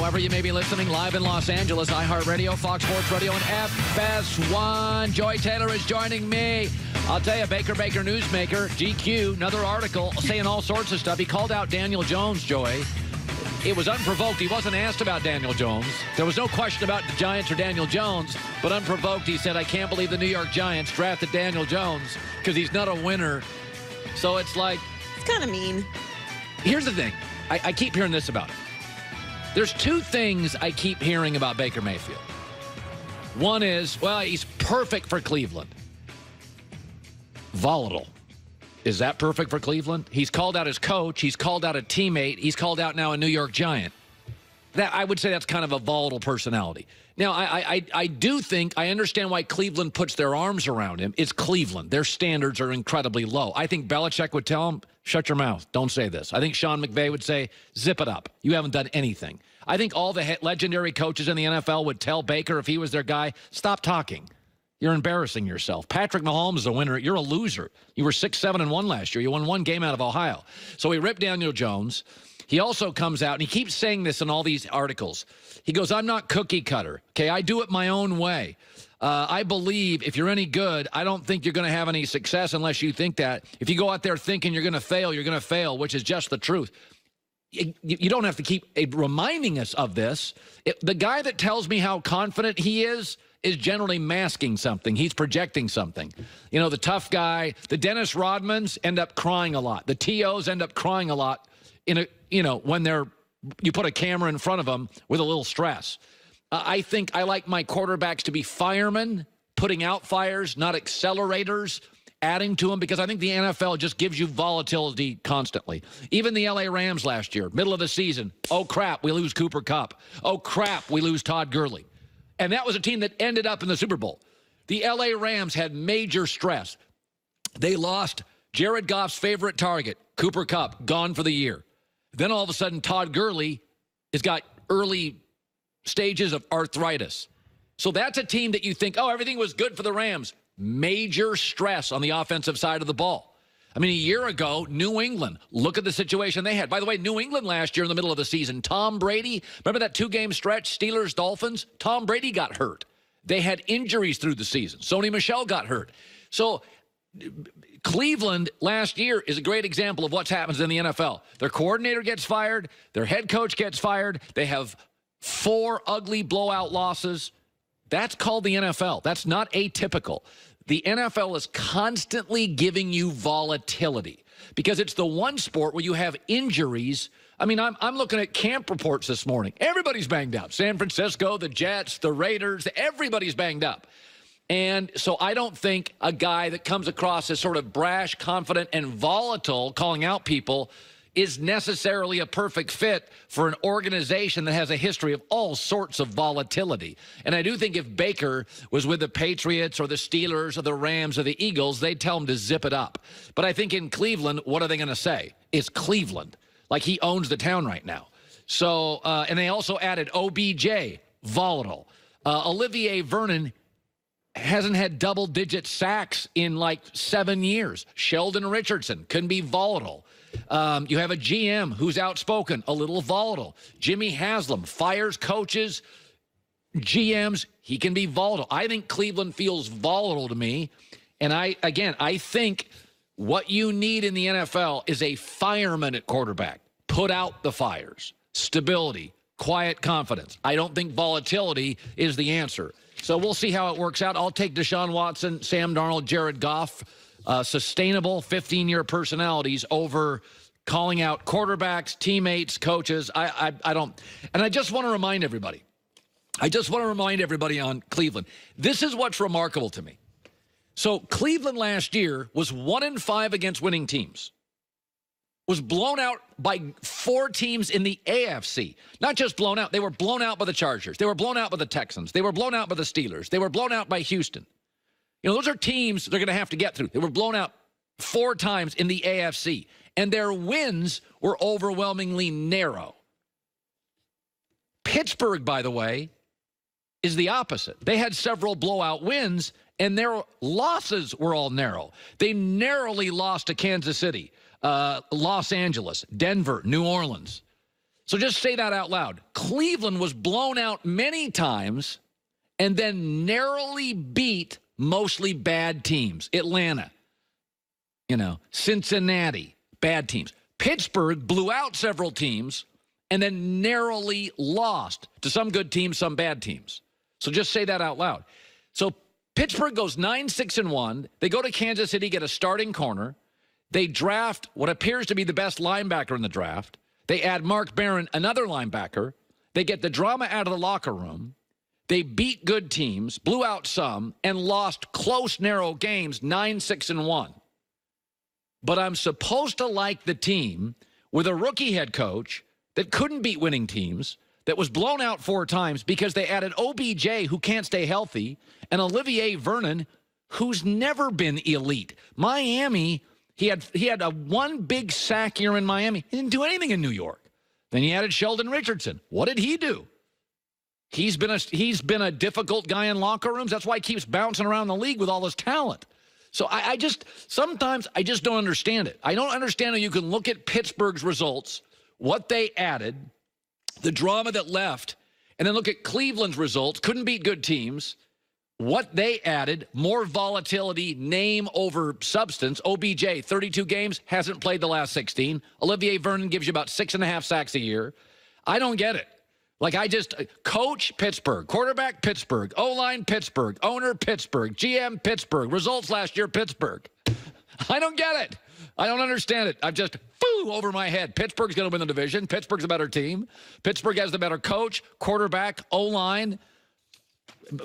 wherever you may be listening, live in Los Angeles, iHeartRadio, Fox Sports Radio, and FS1. Joy Taylor is joining me. I'll tell you, Baker Newsmaker, GQ, another article saying all sorts of stuff. He called out Daniel Jones, Joy. It was unprovoked. He wasn't asked about Daniel Jones. There was no question about the Giants or Daniel Jones, but unprovoked, he said, I can't believe the New York Giants drafted Daniel Jones because he's not a winner. So it's like... It's kind of mean. Here's the thing. I keep hearing this about him. There's two things I keep hearing about Baker Mayfield. One is, well, he's perfect for Cleveland. Volatile. Is that perfect for Cleveland? He's called out his coach. He's called out a teammate. He's called out now a New York Giant. That I would say that's kind of a volatile personality. Now, I do think, I understand why Cleveland puts their arms around him. It's Cleveland. Their standards are incredibly low. I think Belichick would tell him, shut your mouth. Don't say this. I think Sean McVay would say, zip it up. You haven't done anything. I think all the legendary coaches in the NFL would tell Baker, if he was their guy, stop talking. You're embarrassing yourself. Patrick Mahomes is a winner. You're a loser. You were 6-7-1 last year. You won one game out of Ohio. So he ripped Daniel Jones. He also comes out, and he keeps saying this in all these articles. He goes, I'm not cookie cutter. Okay, I do it my own way. I believe if you're any good, I don't think you're going to have any success unless you think that. If you go out there thinking you're going to fail, which is just the truth. You don't have to keep reminding us of this. The guy that tells me how confident he is generally masking something. He's projecting something. You know, the tough guy, the Dennis Rodmans end up crying a lot. The T.O.s end up crying a lot when you put a camera in front of them with a little stress. I think I like my quarterbacks to be firemen, putting out fires, not accelerators, adding to them, because I think the NFL just gives you volatility constantly. Even the L.A. Rams last year, middle of the season, oh, crap, we lose Cooper Kupp. Oh, crap, we lose Todd Gurley. And that was a team that ended up in the Super Bowl. The L.A. Rams had major stress. They lost Jared Goff's favorite target, Cooper Kupp, gone for the year. Then all of a sudden, Todd Gurley has got early stages of arthritis. So that's a team that you think, oh, everything was good for the Rams. Major stress on the offensive side of the ball. I mean, a year ago, New England, look at the situation they had. By the way, New England last year in the middle of the season, Tom Brady, remember that two-game stretch, Steelers-Dolphins? Tom Brady got hurt. They had injuries through the season. Sony Michel got hurt. So Cleveland last year is a great example of what happens in the NFL. Their coordinator gets fired. Their head coach gets fired. They have 4 ugly blowout losses. That's called the NFL. That's not atypical. The NFL is constantly giving you volatility because it's the one sport where you have injuries. I mean, I'm looking at camp reports this morning. Everybody's banged up. San Francisco, the Jets, the Raiders, everybody's banged up. And so I don't think a guy that comes across as sort of brash, confident, and volatile, calling out people, is necessarily a perfect fit for an organization that has a history of all sorts of volatility. And I do think if Baker was with the Patriots or the Steelers or the Rams or the Eagles, they'd tell him to zip it up. But I think in Cleveland, what are they going to say? It's Cleveland. Like he owns the town right now. So, and they also added OBJ, volatile. Olivier Vernon hasn't had double-digit sacks in like 7 years. Sheldon Richardson can be volatile. You have a GM who's outspoken, a little volatile. Jimmy Haslam fires coaches, GMs. He can be volatile. I think Cleveland feels volatile to me. And I think what you need in the NFL is a fireman at quarterback. Put out the fires. Stability, quiet confidence. I don't think volatility is the answer. So we'll see how it works out. I'll take Deshaun Watson, Sam Darnold, Jared Goff, sustainable 15-year personalities over calling out quarterbacks, teammates, coaches. I don't. And I just want to remind everybody. On Cleveland. This is what's remarkable to me. So Cleveland last year was 1-5 against winning teams. Was blown out by 4 teams in the AFC. Not just blown out. They were blown out by the Chargers. They were blown out by the Texans. They were blown out by the Steelers. They were blown out by Houston. You know, those are teams they're going to have to get through. They were blown out 4 times in the AFC. And their wins were overwhelmingly narrow. Pittsburgh, by the way, is the opposite. They had several blowout wins, and their losses were all narrow. They narrowly lost to Kansas City, Los Angeles, Denver, New Orleans. So just say that out loud. Cleveland was blown out many times and then narrowly beat mostly bad teams. Atlanta, Cincinnati, bad teams. Pittsburgh blew out several teams and then narrowly lost to some good teams, some bad teams. So just say that out loud. So Pittsburgh goes 9-6-1. They go to Kansas City, get a starting corner. They draft what appears to be the best linebacker in the draft. They add Mark Barron, another linebacker. They get the drama out of the locker room. They beat good teams, blew out some, and lost close, narrow games, 9-6-1. But I'm supposed to like the team with a rookie head coach that couldn't beat winning teams, that was blown out 4 times because they added OBJ, who can't stay healthy, and Olivier Vernon, who's never been elite. Miami, he had a one big sack year in Miami. He didn't do anything in New York. Then he added Sheldon Richardson. What did he do? He's been a difficult guy in locker rooms. That's why he keeps bouncing around the league with all his talent. So sometimes I just don't understand it. I don't understand how you can look at Pittsburgh's results, what they added, the drama that left, and then look at Cleveland's results, couldn't beat good teams, what they added, more volatility, name over substance. OBJ, 32 games, hasn't played the last 16. Olivier Vernon gives you about 6.5 sacks a year. I don't get it. Coach Pittsburgh, quarterback Pittsburgh, O-line Pittsburgh, owner Pittsburgh, GM Pittsburgh, results last year Pittsburgh. I don't get it. I don't understand it. I've just over my head. Pittsburgh's going to win the division. Pittsburgh's a better team. Pittsburgh has the better coach, quarterback, O-line.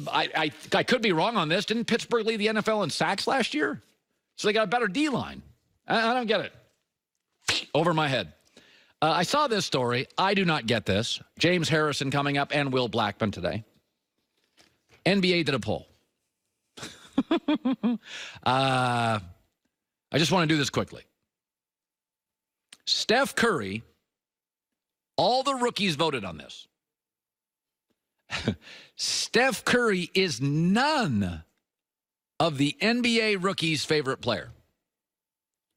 I could be wrong on this. Didn't Pittsburgh lead the NFL in sacks last year? So they got a better D-line. I don't get it. Over my head. I saw this story. I do not get this. James Harrison coming up and Will Blackman today. NBA did a poll. I just want to do this quickly. Steph Curry, all the rookies voted on this. Steph Curry is none of the NBA rookies' favorite player.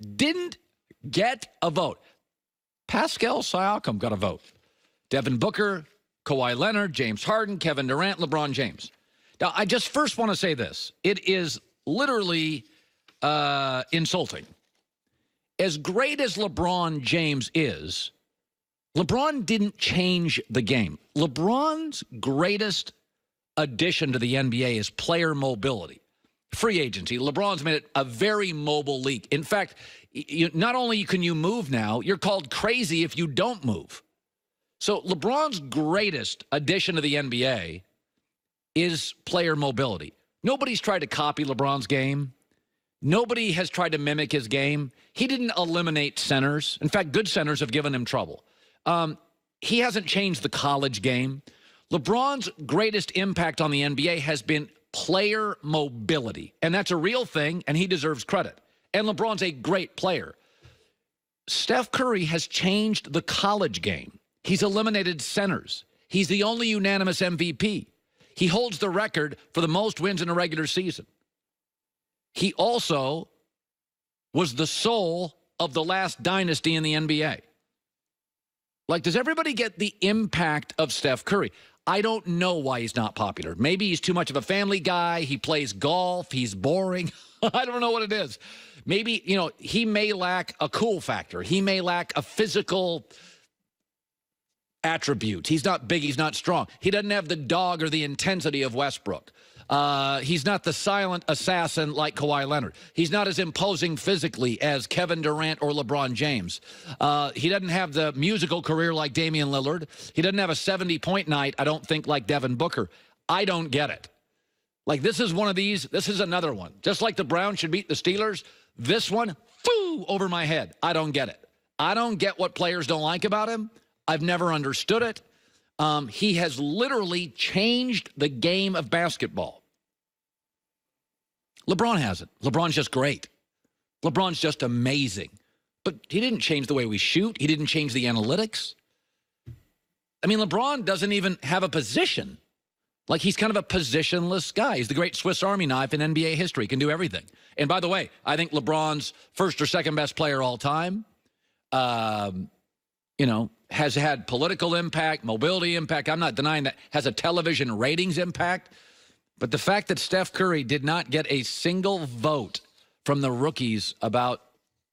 Didn't get a vote. Pascal Siakam got a vote. Devin Booker, Kawhi Leonard, James Harden, Kevin Durant, LeBron James. Now, I just first want to say this. It is literally insulting. As great as LeBron James is, LeBron didn't change the game. LeBron's greatest addition to the NBA is player mobility. Free agency. LeBron's made it a very mobile league. In fact, not only can you move now, you're called crazy if you don't move. So LeBron's greatest addition to the NBA is player mobility. Nobody's tried to copy LeBron's game. Nobody has tried to mimic his game. He didn't eliminate centers. In fact, good centers have given him trouble. He hasn't changed the college game. LeBron's greatest impact on the NBA has been player mobility. And that's a real thing, and he deserves credit. And LeBron's a great player. Steph Curry has changed the college game. He's eliminated centers. He's the only unanimous MVP. He holds the record for the most wins in a regular season. He also was the soul of the last dynasty in the NBA. Does everybody get the impact of Steph Curry? I don't know why he's not popular. Maybe he's too much of a family guy. He plays golf. He's boring. I don't know what it is. Maybe, he may lack a cool factor. He may lack a physical attribute. He's not big. He's not strong. He doesn't have the dog or the intensity of Westbrook. He's not the silent assassin like Kawhi Leonard. He's not as imposing physically as Kevin Durant or LeBron James. He doesn't have the musical career like Damian Lillard. He doesn't have a 70-point night, I don't think, like Devin Booker. I don't get it. This is one of these. This is another one. Just like the Browns should beat the Steelers, this one, over my head. I don't get it. I don't get what players don't like about him. I've never understood it. He has literally changed the game of basketball. LeBron hasn't. LeBron's just great. LeBron's just amazing. But he didn't change the way we shoot. He didn't change the analytics. I mean, LeBron doesn't even have a position. He's kind of a positionless guy. He's the great Swiss Army knife in NBA history. He can do everything. And by the way, I think LeBron's first or second best player all time. has had political impact, mobility impact. I'm not denying that. Has a television ratings impact. But the fact that Steph Curry did not get a single vote from the rookies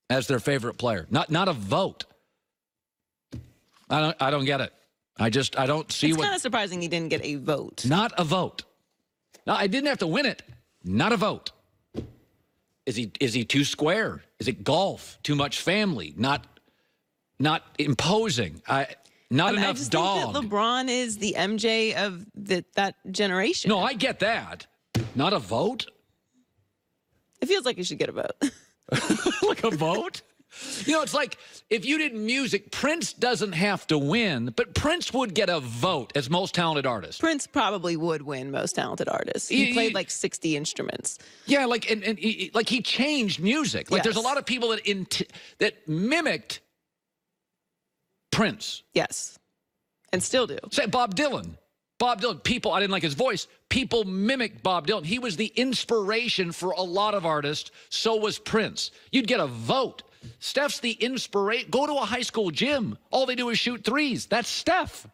as their favorite player, not a vote. I don't get it. I don't see it's kind of surprising he didn't get a vote. Not a vote. No, I didn't have to win it. Not a vote. Is he too square? Is it golf? Too much family? Not imposing. Not enough I just dog. think that LeBron is the MJ of that generation. No, I get that. Not a vote? It feels like you should get a vote. Like a vote? It's like if you did music, Prince doesn't have to win, but Prince would get a vote as most talented artist. Prince probably would win most talented artist. He played like 60 instruments. Yeah, and he changed music. Like Yes. there's a lot of people that mimicked Prince. Yes. And still do. Say Bob Dylan. People, I didn't like his voice. People mimicked Bob Dylan. He was the inspiration for a lot of artists. So was Prince. You'd get a vote. Steph's the inspiration. Go to a high school gym. All they do is shoot threes. That's Steph.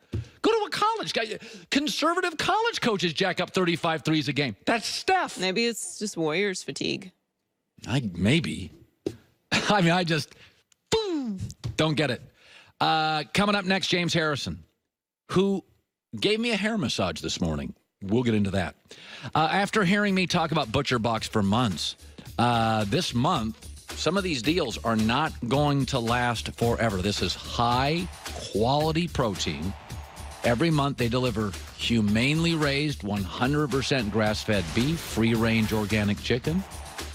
Go to a college guy. Conservative college coaches jack up 35 threes a game. That's Steph. Maybe it's just Warriors fatigue. Maybe. I just boom, don't get it. Coming up next, James Harrison, who gave me a hair massage this morning. We'll get into that. After hearing me talk about ButcherBox for months, this month, some of these deals are not going to last forever. This is high-quality protein. Every month, they deliver humanely raised, 100% grass-fed beef, free-range organic chicken,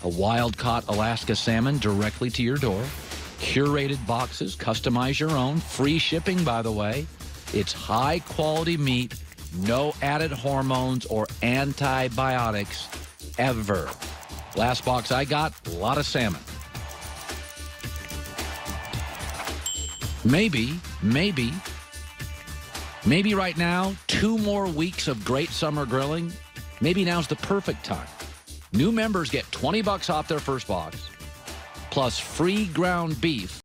a wild-caught Alaska salmon directly to your door, curated boxes, customize your own, free shipping, by the way. It's high-quality meat, no added hormones or antibiotics ever. Last box I got, a lot of salmon. Maybe right now, 2 more weeks of great summer grilling, maybe now's the perfect time. New members get $20 off their first box, plus free ground beef